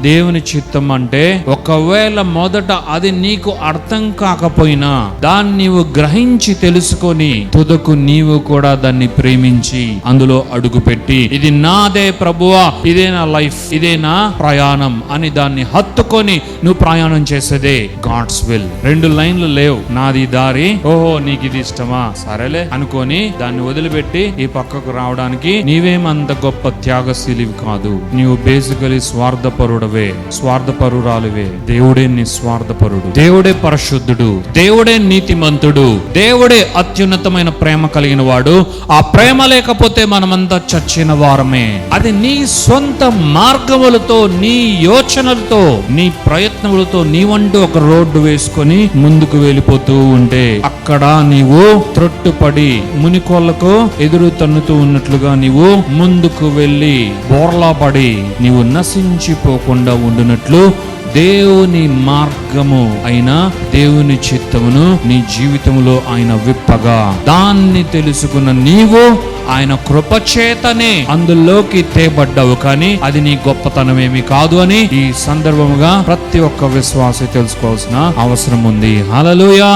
దేవుని చిత్తం అంటే ఒకవేళ మొదట అది నీకు అర్థం కాకపోయినా దాన్ని నీవు గ్రహించి తెలుసుకొని తుదకు నీవు కూడా దాన్ని ప్రేమించి అందులో అడుగుపెట్టి ఇది నాదే ప్రభువా, ఇదే నా లైఫ్, ఇదే నా ప్రయాణం అని దాన్ని హత్తుకొని నువ్వు ప్రయాణం చేసేదే గాడ్స్ విల్. 2 లైన్లు లేవు, నాది దారి, ఓహో నీకు ఇది ఇష్టమా సరేలే అనుకొని దాన్ని వదిలిపెట్టి ఈ పక్కకు రావడానికి నీవేమంత గొప్ప త్యాగశీలివి కాదు. నీవు బేసికలీ స్వార్థపరుడవే, స్వార్థపరురాలువే. దేవుడే నిస్వార్థపరుడు, దేవుడే పరిశుద్ధుడు, దేవుడే నీతిమంతుడు, దేవుడే అత్యున్నతమైన ప్రేమ కలిగిన వాడు. ఆ ప్రేమ లేకపోతే మనమంతా చచ్చిన వారమే. అది నీ సొంత మార్గములతో, నీ యోచనలతో, నీ ప్రయత్నములతో నీవంటూ ఒక రోడ్డు వేసుకొని ముందుకు వెళ్ళిపోతూ ఉంటే అక్కడ నీవు త్రొట్టుపడి మునికోళ్లకు ఎదురు తన్నుతూ ఉన్నట్లుగా నీవు ముందుకు వెళ్ళి బోర్లా పడి నీవు నశించిపోకుండా ఉండునట్లు దేవుని మార్గము అయిన దేవుని చిత్తమును నీ జీవితంలో ఆయన విప్పగా దాన్ని తెలుసుకున్న నీవు ఆయన కృపచేతనే అందులోకి తేబడ్డావు. కానీ అది నీ గొప్పతనమేమి కాదు అని ఈ సందర్భముగా ప్రతి ఒక్క విశ్వాసి తెలుసుకోవాల్సిన అవసరం ఉంది. హల్లెలూయా.